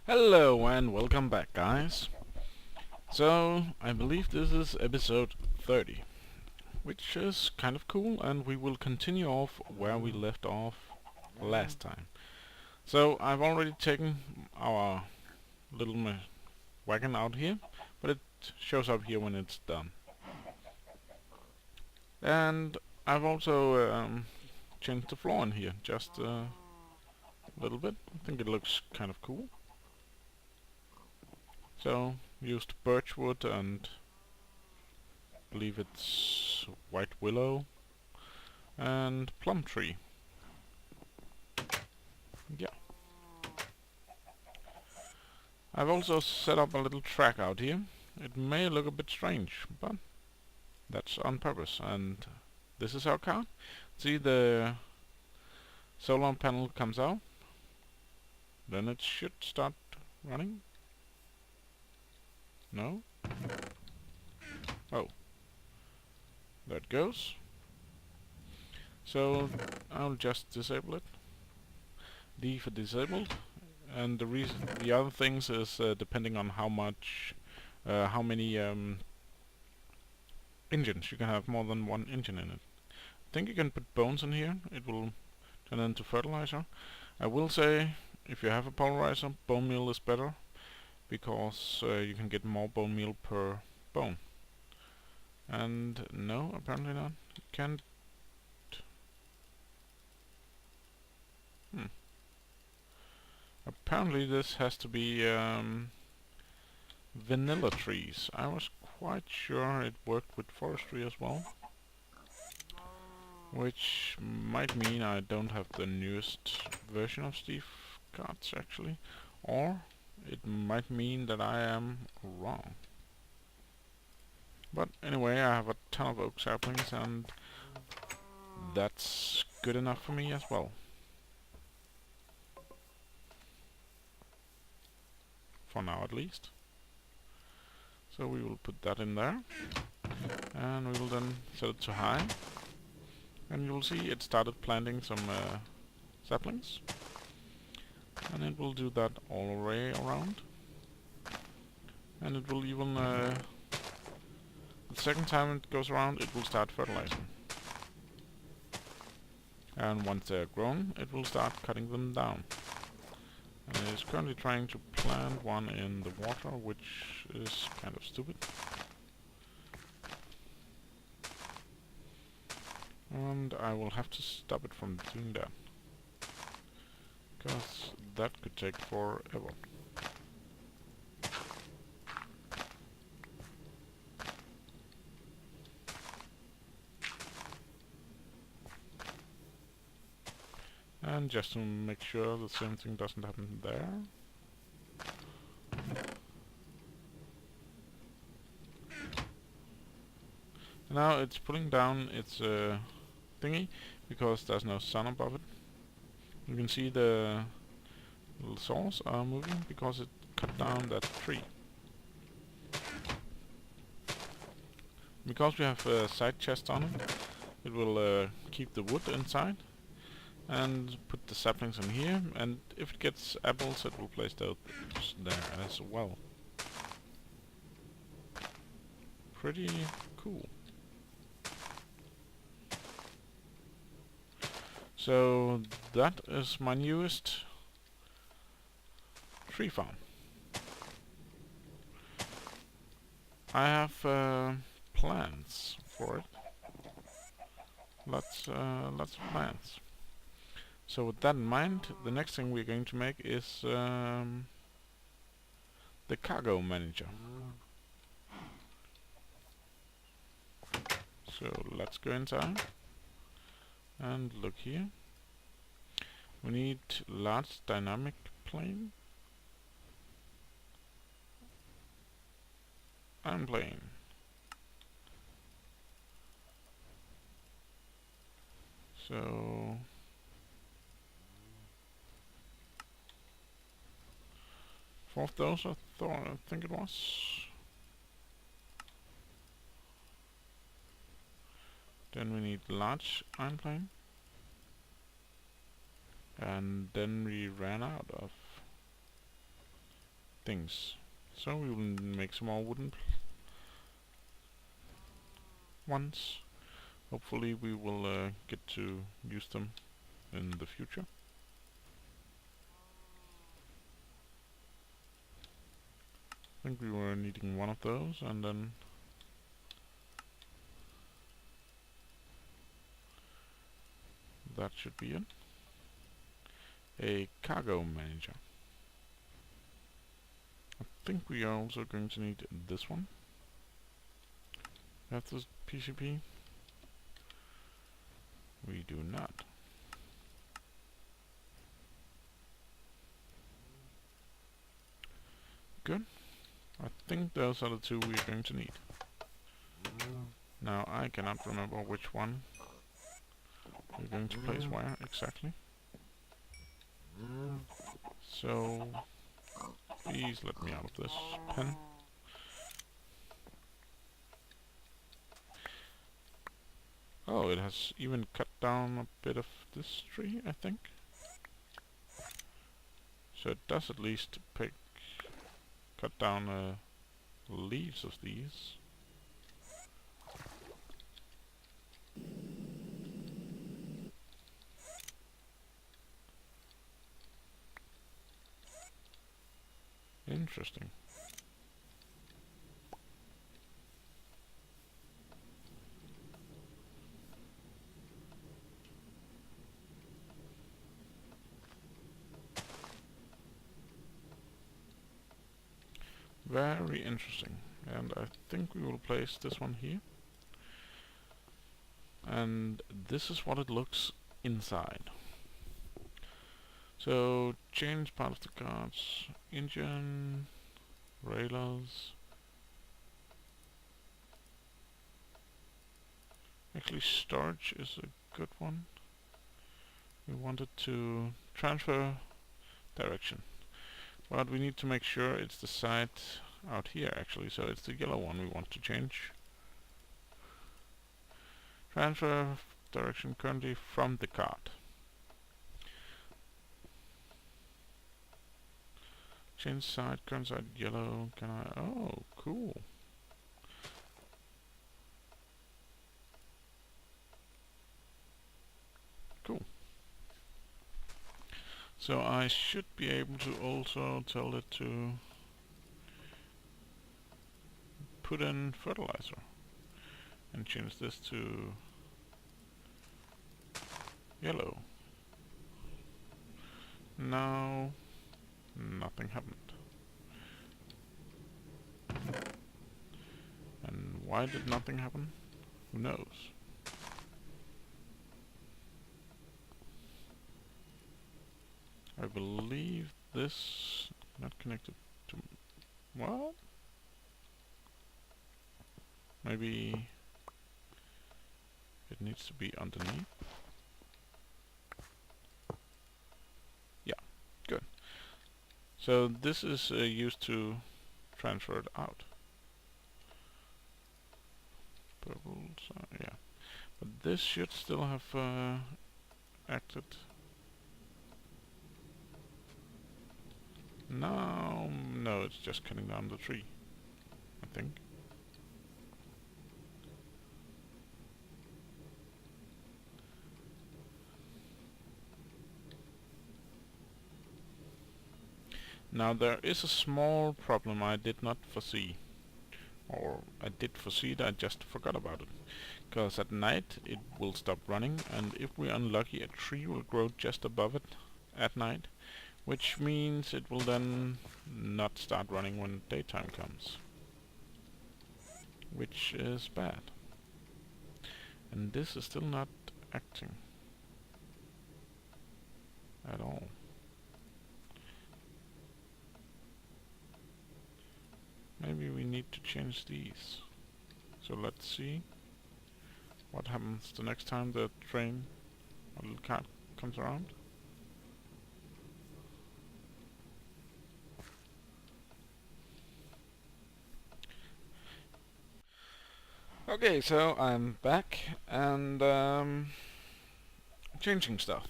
Hello and welcome back, guys. So, I believe this is episode 30, which is kind of cool, and we will continue off where we left off last time. So, I've already taken our little wagon out here, but it shows up here when it's done. And I've also changed the floor in here, just a little bit. I think it looks kind of cool. So, used birch wood and believe it's white willow and plum tree. Yeah. I've also set up a little track out here. It may look a bit strange, but that's on purpose. And this is our car. See, the solar panel comes out. Then it should start running. No? Oh. There it goes. So I'll just disable it. D for disabled. And the other things is depending on how many engines. You can have more than one engine in it. I think you can put bones in here. It will turn into fertilizer. I will say, if you have a polarizer, bone meal is better because you can get more bone meal per bone. And no, apparently not. You can't. Apparently this has to be vanilla trees. I was quite sure it worked with forestry as well. Which might mean I don't have the newest version of Steve Cards actually. Or it might mean that I am wrong. But anyway, I have a ton of oak saplings and that's good enough for me as well. For now at least. So we will put that in there. And we will then set it to high. And you'll see it started planting some saplings. And it will do that all the way around. And it will even, the second time it goes around, it will start fertilizing. And once they're grown, it will start cutting them down. And it is currently trying to plant one in the water, which is kind of stupid. And I will have to stop it from doing that. Because that could take forever. And just to make sure the same thing doesn't happen there. Now it's pulling down its thingy because there's no sun above it. You can see the little saws are moving because it cut down that tree. Because we have a side chest on it, it will keep the wood inside and put the saplings in here, and if it gets apples it will place those there as well. Pretty cool. So that is my newest tree farm. I have plans for it. Lots of plans. So with that in mind, the next thing we're going to make is the cargo manager. So let's go inside and look here. We need large dynamic plane. I'm playing. So four of those I think it was. Then we need large iron plane. And then we ran out of things. So we will make some more wooden ones. Hopefully we will get to use them in the future. I think we were needing one of those, and then that should be it. A cargo manager. I think we are also going to need this one. That's this PCP. We do not. Good. I think those are the two we're going to need. Now I cannot remember which one we're going to place where exactly. So please let me out of this pen. Oh, it has even cut down a bit of this tree, I think. So it does at least cut down leaves of these. Interesting. Very interesting. And I think we will place this one here. And this is what it looks inside. So change part of the cards, engine, railers. Actually storage is a good one. We wanted to transfer direction. But we need to make sure it's the side out here actually, so it's the yellow one we want to change. Transfer direction currently from the card. Change side, current side yellow, can I? Oh, cool. Cool. So I should be able to also tell it to put in fertilizer and change this to yellow. Now nothing happened. And why did nothing happen? Who knows? I believe this not connected to what? Maybe it needs to be underneath. Yeah, good. So this is used to transfer it out. Purples, yeah. But this should still have acted. No, no, it's just cutting down the tree, I think. Now there is a small problem I did not foresee. Or I did foresee it, I just forgot about it. Because at night it will stop running, and if we're unlucky a tree will grow just above it at night, which means it will then not start running when daytime comes. Which is bad. And this is still not acting at all. Maybe we need to change these. So let's see what happens the next time the train or little cart comes around. Okay, so I'm back and changing stuff.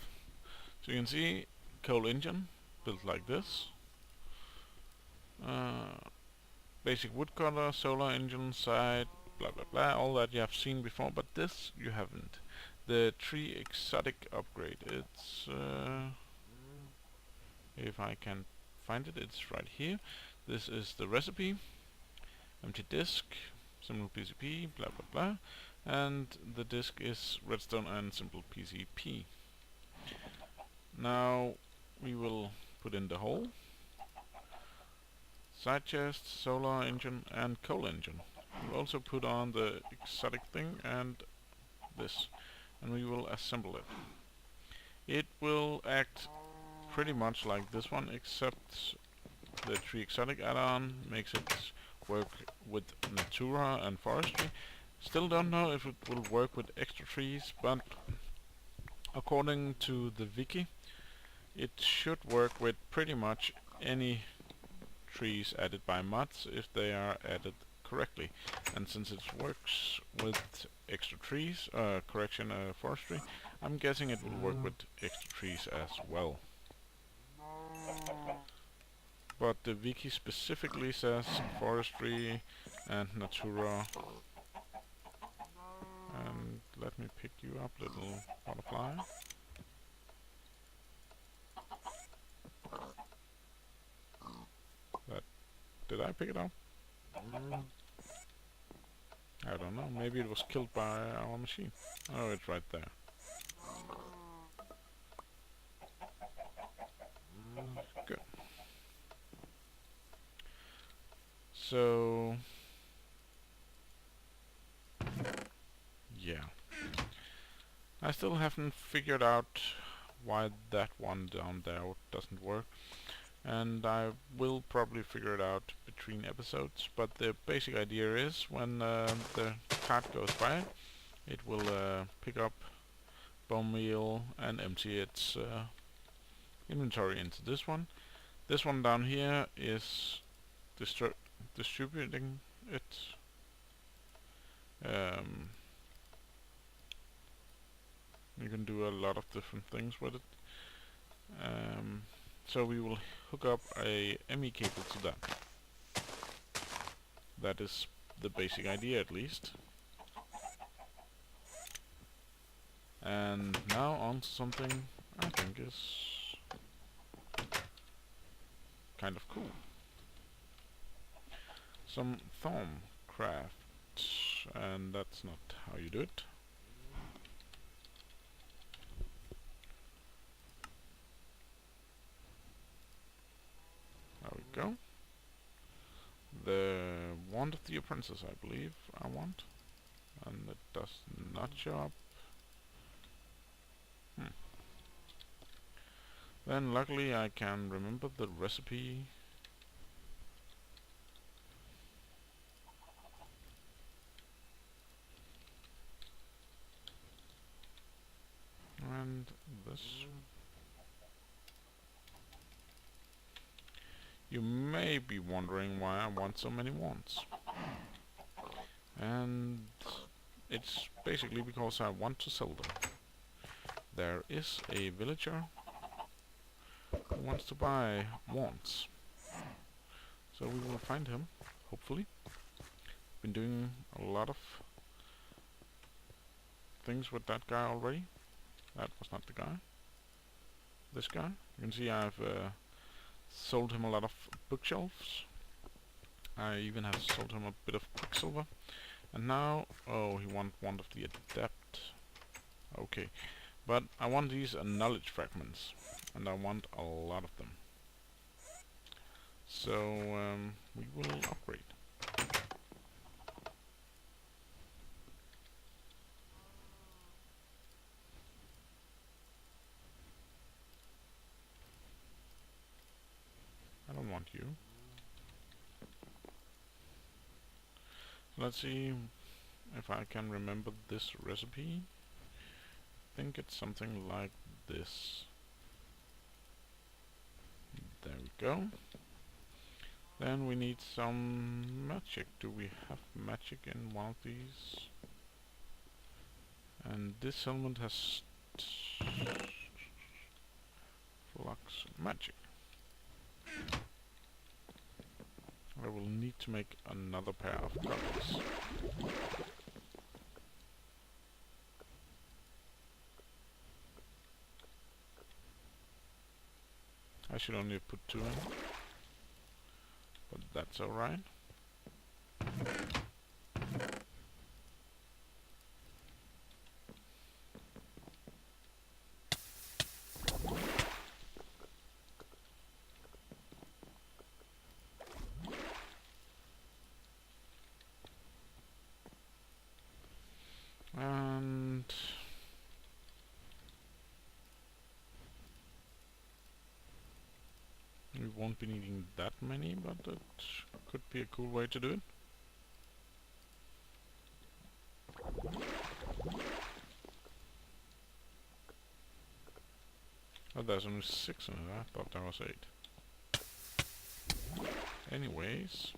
So you can see coal engine built like this. basic woodcutter, solar engine, site, blah blah blah, all that you have seen before, but this you haven't. The tree exotic upgrade, it's if I can find it, it's right here. This is the recipe, empty disk, simple PCP, blah blah blah, and the disk is redstone and simple PCP. Now we will put in the hole, side chest, solar engine and coal engine. We'll also put on the exotic thing and this, and we will assemble it. It will act pretty much like this one, except the tree exotic add-on makes it work with Natura and forestry. Still don't know if it will work with extra trees, but according to the wiki, it should work with pretty much any trees added by mods if they are added correctly. And since it works with extra trees, forestry, I'm guessing it will work with extra trees as well. But the wiki specifically says forestry and Natura. And let me pick you up, little butterfly. Did I pick it up? I don't know, maybe it was killed by our machine. Oh, it's right there. Good. So yeah, I still haven't figured out why that one down there doesn't work, and I will probably figure it out between episodes, but the basic idea is when the cart goes by, it will pick up bone meal and empty its inventory into this one. This one down here is distributing it. You can do a lot of different things with it. So we will hook up a ME cable to that. That is the basic idea, at least. And now on to something I think is kind of cool. Some Thaumcraft, and that's not how you do it. There we go. The wand of the apprentice, I believe I want, and it does not show up. Then luckily I can remember the recipe. And this. You may be wondering why I want so many wands. And it's basically because I want to sell them. There is a villager who wants to buy wands. So we will find him, hopefully. Been doing a lot of things with that guy already. That was not the guy. This guy. You can see I've sold him a lot of bookshelves. I even have sold him a bit of quicksilver. And now, oh, he wants one of the adept. Okay, but I want these knowledge fragments, and I want a lot of them. So we will upgrade. I don't want you. Let's see if I can remember this recipe. I think it's something like this. There we go. Then we need some magic. Do we have magic in one of these? And this element has flux magic. I will need to make another pair of goggles. I should only put 2 in, but that's alright. And we won't be needing that many, but it could be a cool way to do it. Oh, there's only 6 in it. I thought there was 8. Anyways.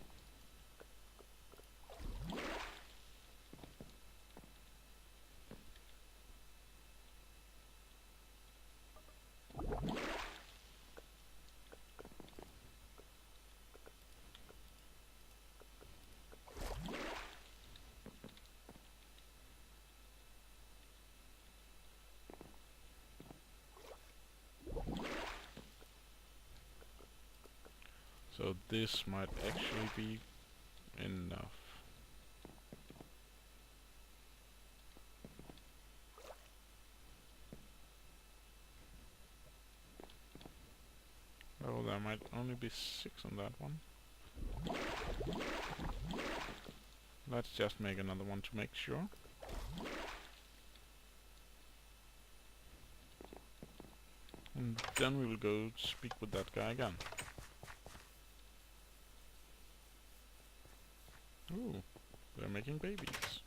So this might actually be enough. Oh, there might only be 6 on that one. Let's just make another one to make sure. And then we will go speak with that guy again. Ooh, they're making babies.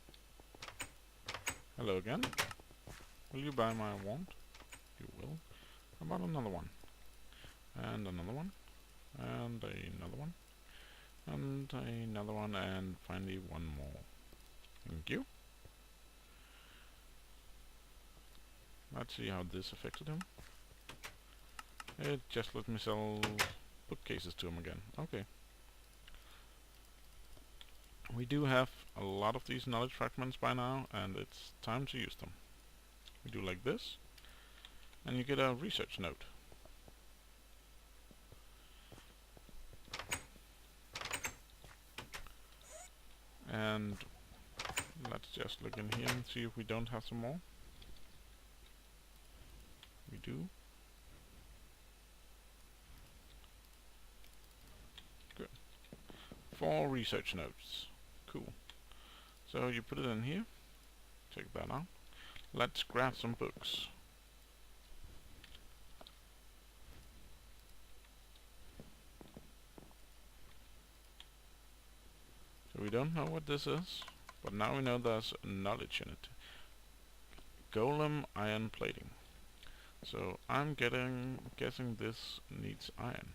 Hello again. Will you buy my wand? You will. How about another one? And another one. And another one. And another one. And finally one more. Thank you. Let's see how this affected him. It just let me sell bookcases to him again. Okay. We do have a lot of these knowledge fragments by now, and it's time to use them. We do like this, and you get a research note. And let's just look in here and see if we don't have some more. We do. Good. 4 research notes. Cool. So you put it in here. Take that out. Let's grab some books. So we don't know what this is, but now we know there's knowledge in it. Golem iron plating. So I'm guessing this needs iron.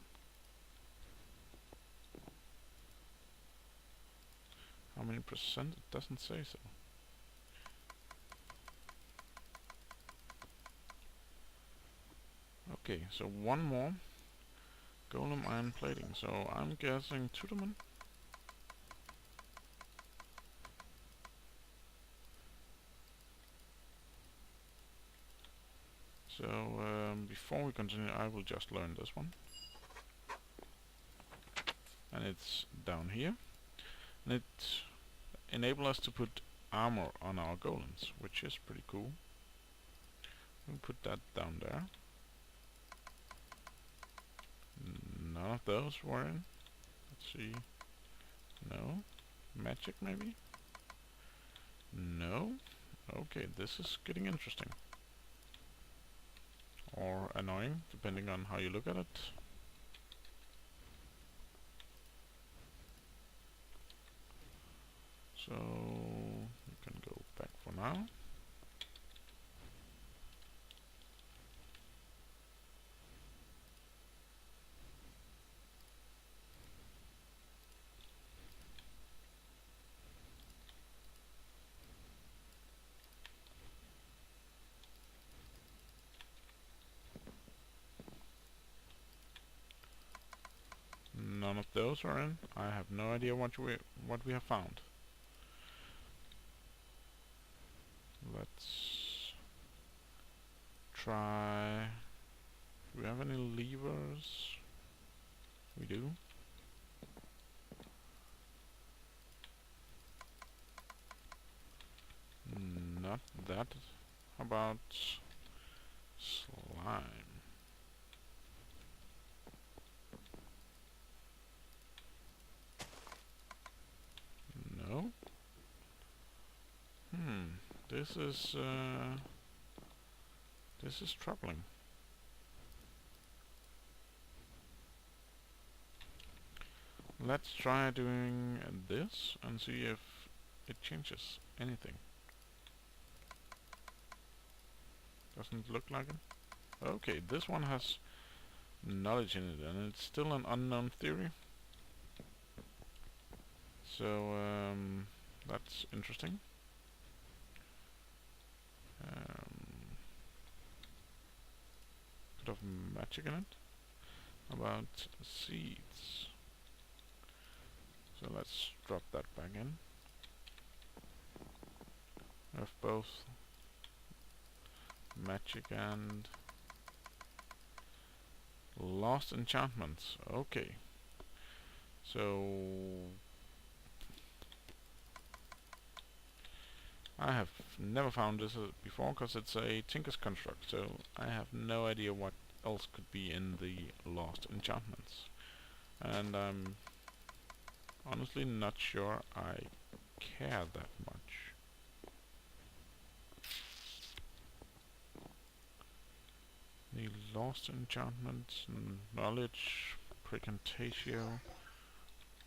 How many percent? It doesn't say so. Okay, so one more. Golem iron plating. So I'm guessing Tutorman. So before we continue, I will just learn this one. And it's down here. And it enables us to put armor on our golems, which is pretty cool. We'll put that down there. None of those were in. Let's see. No. Magic maybe? No. Okay, this is getting interesting. Or annoying, depending on how you look at it. So you can go back for now. none of those are in. I have no idea what we have found. Let's try. Do we have any levers? We do. Not that. How about slime? No. This is troubling. Let's try doing this and see if it changes anything. Doesn't look like it. Okay, this one has knowledge in it, and it's still an unknown theory. So that's interesting. Bit of magic in it. About seeds. So let's drop that back in. We have both magic and lost enchantments. Okay. So I have never found this before because it's a Tinker's construct, so I have no idea what else could be in the lost enchantments. And I'm honestly not sure I care that much. The lost enchantments, knowledge, precantatio,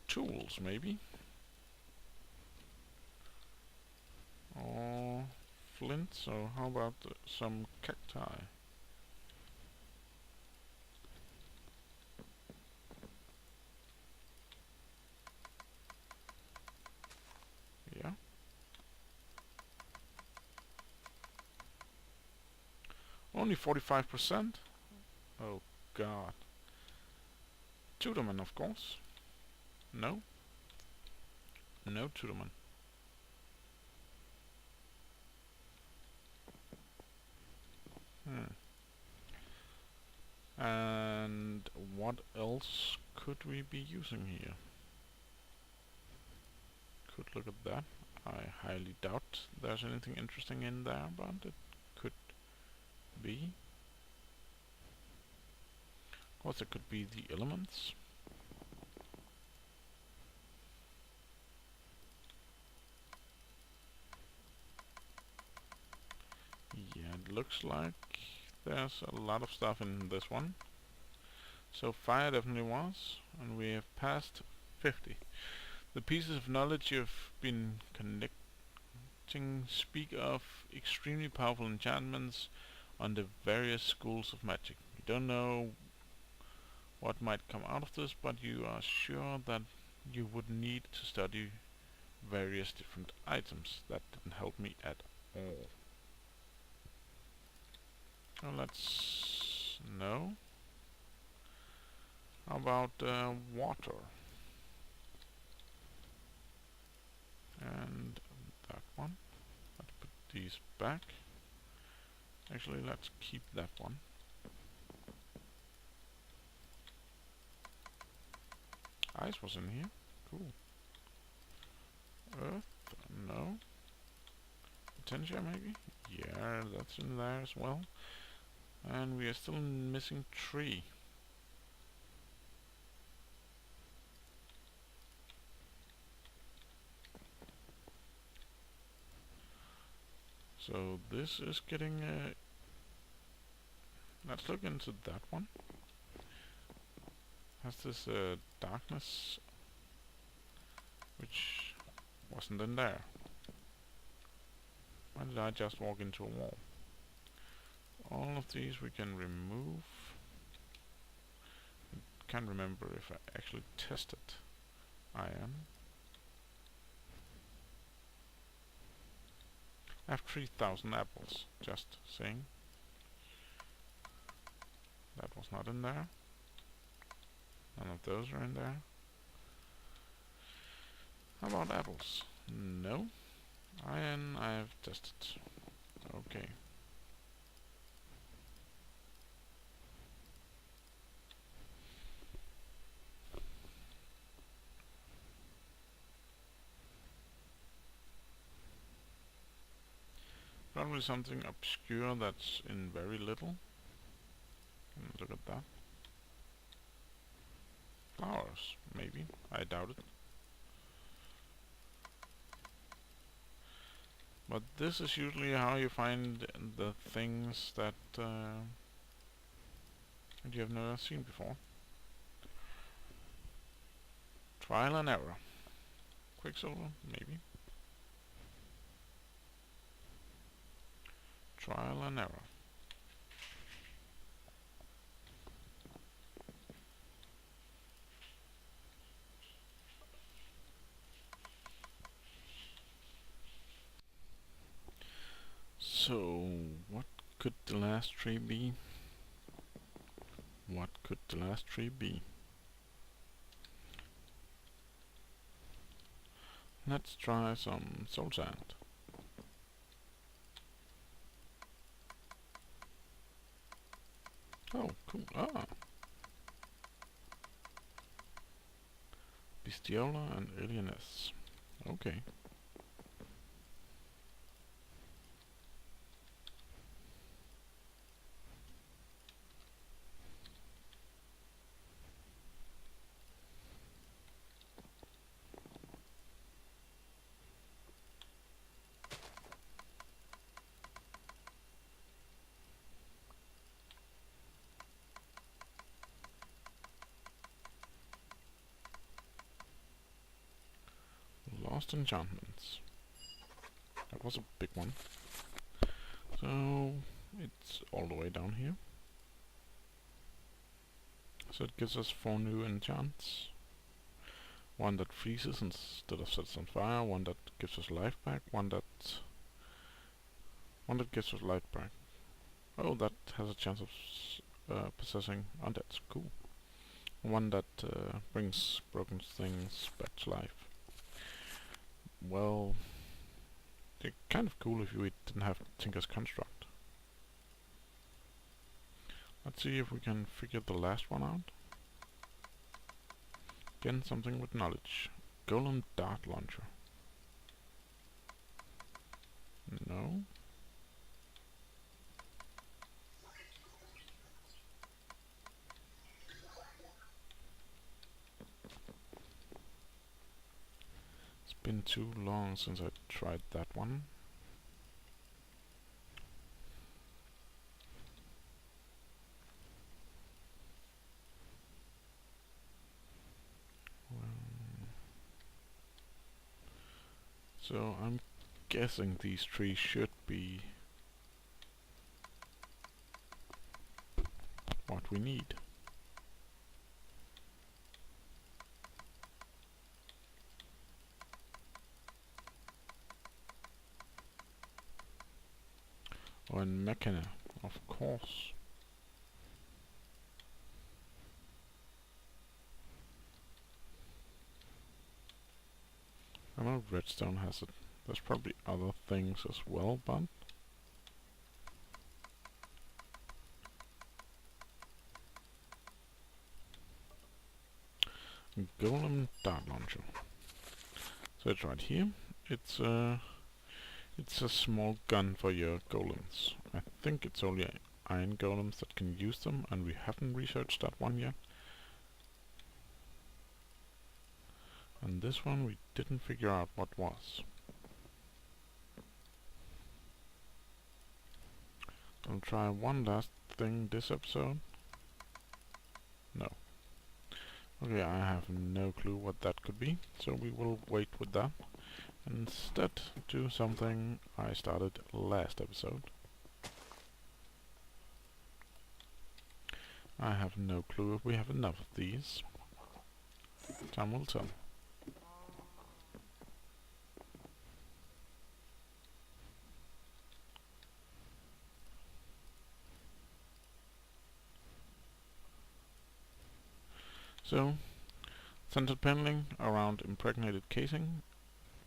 tools maybe? Or flint, so how about some cacti? Yeah. Only 45%? Oh god. Tutorman, of course. No? No Tutorman. And what else could we be using here? Could look at that. I highly doubt there's anything interesting in there, but it could be. Of course, it could be the elements. Yeah, it looks like there's a lot of stuff in this one. So fire definitely was, and we have passed 50. The pieces of knowledge you've been connecting speak of extremely powerful enchantments on the various schools of magic. You don't know what might come out of this, but you are sure that you would need to study various different items. That didn't help me at all. So let's... no. How about water? And that one. Let's put these back. Actually, let's keep that one. Ice was in here. Cool. Earth? No. Potentia maybe? Yeah, that's in there as well. And we are still missing tree. So this is getting... let's look into that one. Has this darkness, which wasn't in there. Why did I just walk into a wall? All of these we can remove. I can't remember if I actually tested iron. I have 3,000 apples, just saying. That was not in there. None of those are in there. How about apples? No. Iron I've tested. Okay. Probably something obscure that's in very little. Look at that. Flowers, maybe. I doubt it. But this is usually how you find the things that you have never seen before. Trial and error. Quicksilver, maybe. Trial and error. So, what could the last tree be? What could the last tree be? Let's try some soul sand. Oh, cool. Ah! Bestiola and Alieness. Okay. Lost enchantments. That was a big one. So it's all the way down here. So it gives us 4 new enchants. One that freezes instead of sets on fire, one that gives us life back, one that gives us light back. Oh, that has a chance of possessing undeads. Cool. One that brings broken things back to life. Well, they're kind of cool if we didn't have Tinker's Construct. Let's see if we can figure the last one out. Again, something with knowledge. Golem Dart Launcher. No. It's been too long since I tried that one. So I'm guessing these trees should be what we need. Or in Mechana, of course. I know redstone has it. There's probably other things as well, but Golem Dart Launcher. So it's right here. It's a small gun for your golems. I think it's only iron golems that can use them, and we haven't researched that one yet. And this one we didn't figure out what was. I'll try one last thing this episode. No. Okay, I have no clue what that could be, so we will wait with that. Instead, do something I started last episode. I have no clue if we have enough of these. Time will tell. So, centered paneling around impregnated casing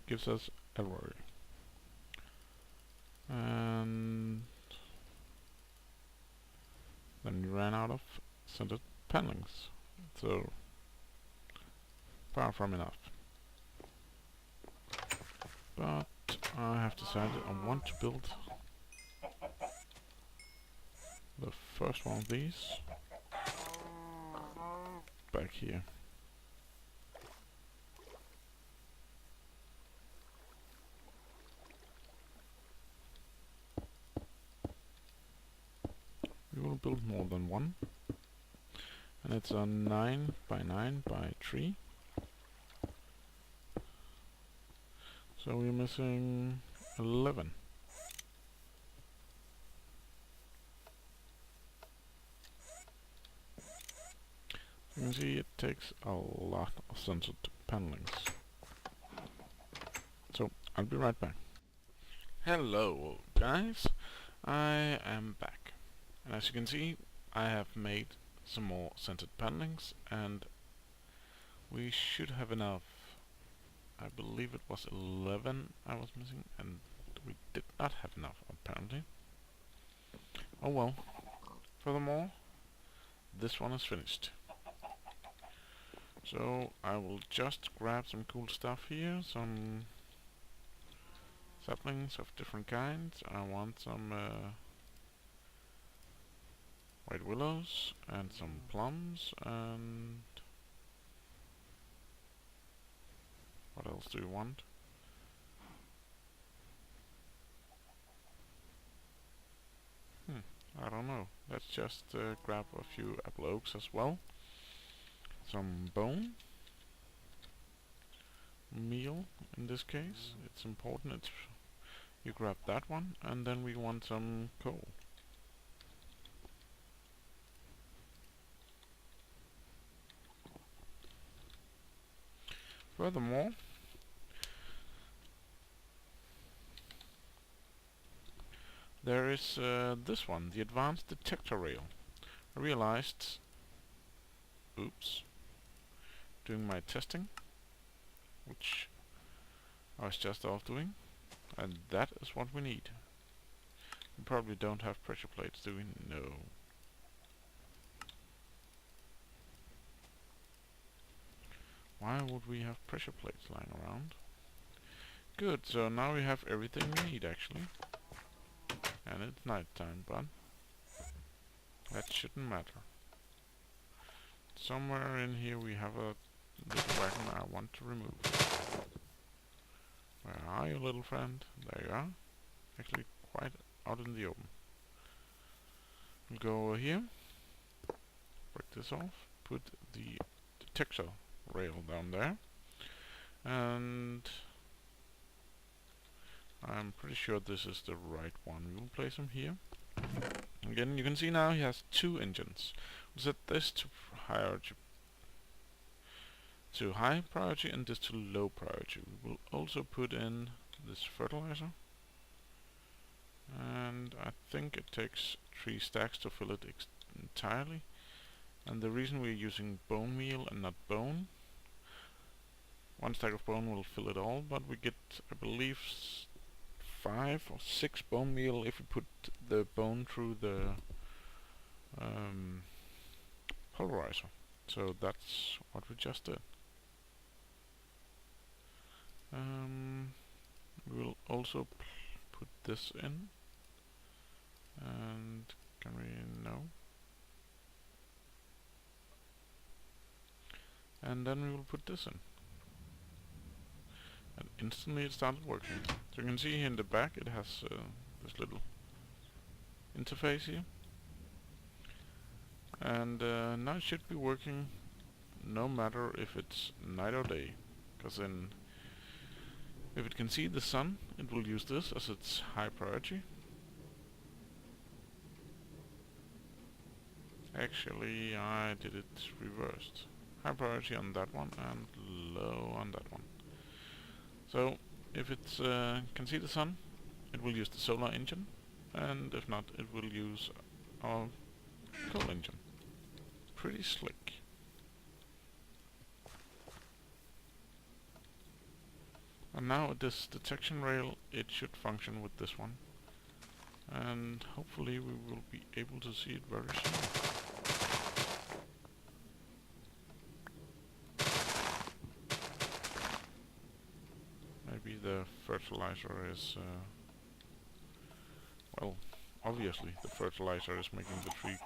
gives us error. And then we ran out of centered panelings. So far from enough. But I have decided I want to build the first one of these back here. We will build more than one, and it's a 9 by 9 by 3. So we're missing 11. You can see it takes a lot of centered panelings. So I'll be right back. Hello guys, I am back. And as you can see, I have made some more centered panelings, and we should have enough. I believe it was 11 I was missing, and we did not have enough apparently. Oh well. Furthermore, this one is finished. So I will just grab some cool stuff here, some saplings of different kinds. I want some white willows and some plums, and what else do you want? I don't know. Let's just grab a few apple oaks as well. Some bone meal in this case. It's important. You grab that one, and then we want some coal. Furthermore, there is this one, the advanced detector rail. I realized, oops, doing my testing, which I was just off doing, and that is what we need. We probably don't have pressure plates, do we? No. Why would we have pressure plates lying around? Good, so now we have everything we need actually. And it's night time, but that shouldn't matter. Somewhere in here we have a little wagon I want to remove. Where are you, little friend? There you are. Actually quite out in the open. We'll go over here, break this off, put the detector rail down there, and I'm pretty sure this is the right one. We will place him here. Again, you can see now he has 2 engines. We'll set this to high priority and this to low priority. We will also put in this fertilizer, and I think it takes 3 stacks to fill it entirely. And the reason we're using bone meal and not bone, 1 stack of bone will fill it all, but we get, I believe, 5 or 6 bone meal if we put the bone through the pulverizer. So that's what we just did. We will also put this in, and can we, no, and then we will put this in, and instantly it started working. So you can see here in the back it has this little interface here, and now it should be working no matter if it's night or day, because then if it can see the sun, it will use this as its high priority. Actually, I did it reversed. High priority on that one and low on that one. So if it can see the sun, it will use the solar engine, and if not, it will use our coal engine. Pretty slick. And now this detection rail, it should function with this one. And hopefully we will be able to see it very soon. Maybe the fertilizer is... well, obviously the fertilizer is making the trees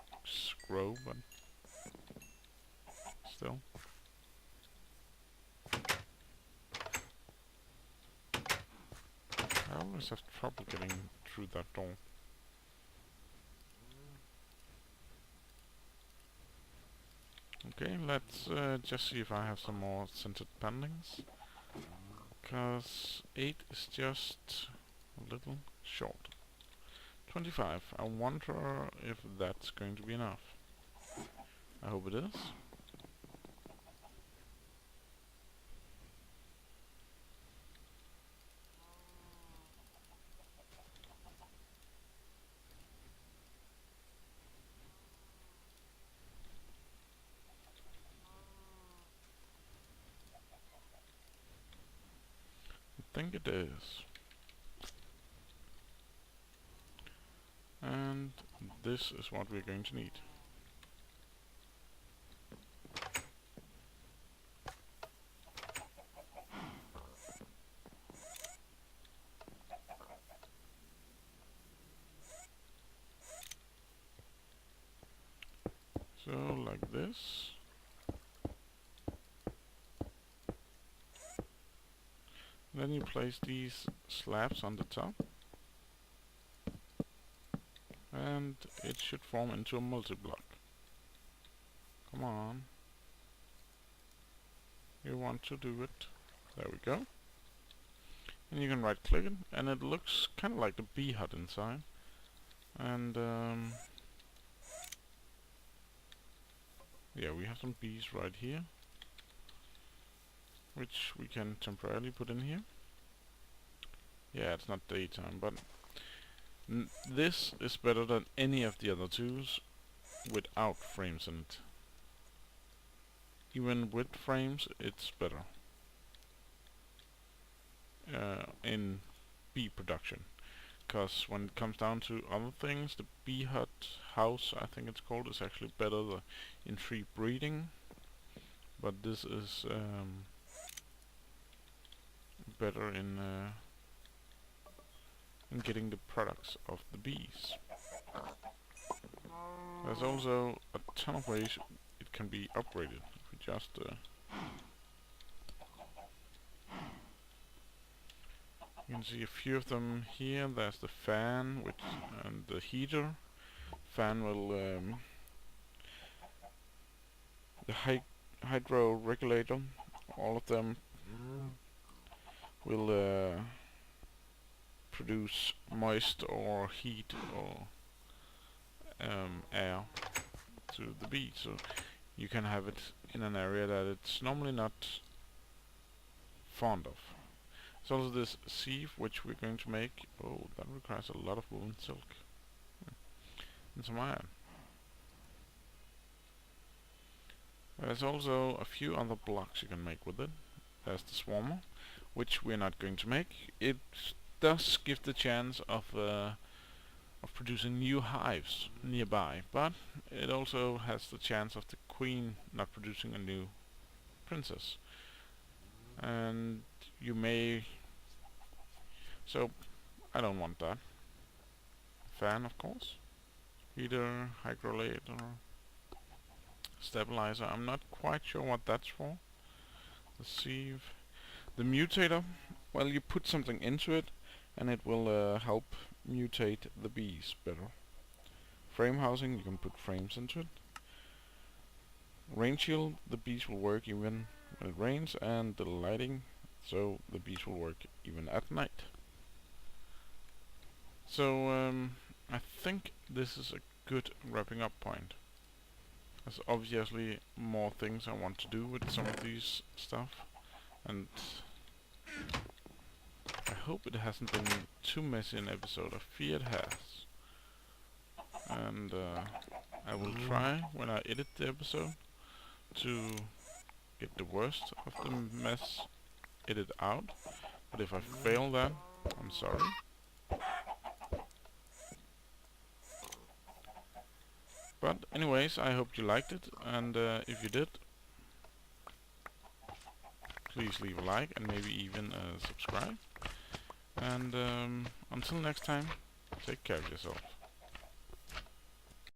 grow, but still. I always have trouble getting through that door. Okay, let's just see if I have some more scented pendings. Because 8 is just a little short. 25. I wonder if that's going to be enough. I hope it is. I think it is. And this is what we're going to need. So, like this. Then you place these slabs on the top. And it should form into a multi-block. Come on. You want to do it. There we go. And you can right click it, and it looks kind of like the bee hut inside. And yeah, we have some bees right here, which we can temporarily put in here. Yeah, it's not daytime, but this is better than any of the other twos without frames in it. Even with frames, it's better in bee production. Because when it comes down to other things, the bee hut house, I think it's called, is actually better in tree breeding. But this is better in getting the products of the bees. There's also a ton of ways it can be upgraded. If we just you can see a few of them here. There's the fan, and the heater. Fan will the hydro regulator. All of them will produce moist or heat or air to the bee, so you can have it in an area that it's normally not fond of. There's also this sieve which we're going to make. Oh, that requires a lot of woven silk and some iron. There's also a few other blocks you can make with it. There's the swarmer, which we're not going to make. It does give the chance of producing new hives nearby, but it also has the chance of the queen not producing a new princess. And you may... so, I don't want that. Fan, of course. Heater, hydrolator, stabilizer. I'm not quite sure what that's for. The sieve. The mutator. Well, you put something into it, and it will help mutate the bees better. Frame housing, you can put frames into it. Rain shield, the bees will work even when it rains, and the lighting, so the bees will work even at night. So I think this is a good wrapping up point. There's obviously more things I want to do with some of these stuff, and I hope it hasn't been too messy an episode. I fear it has. And I will try, when I edit the episode, to get the worst of the mess edited out. But if I fail that, I'm sorry. But anyways, I hope you liked it, and if you did, please leave a like and maybe even subscribe. And until next time, take care of yourself.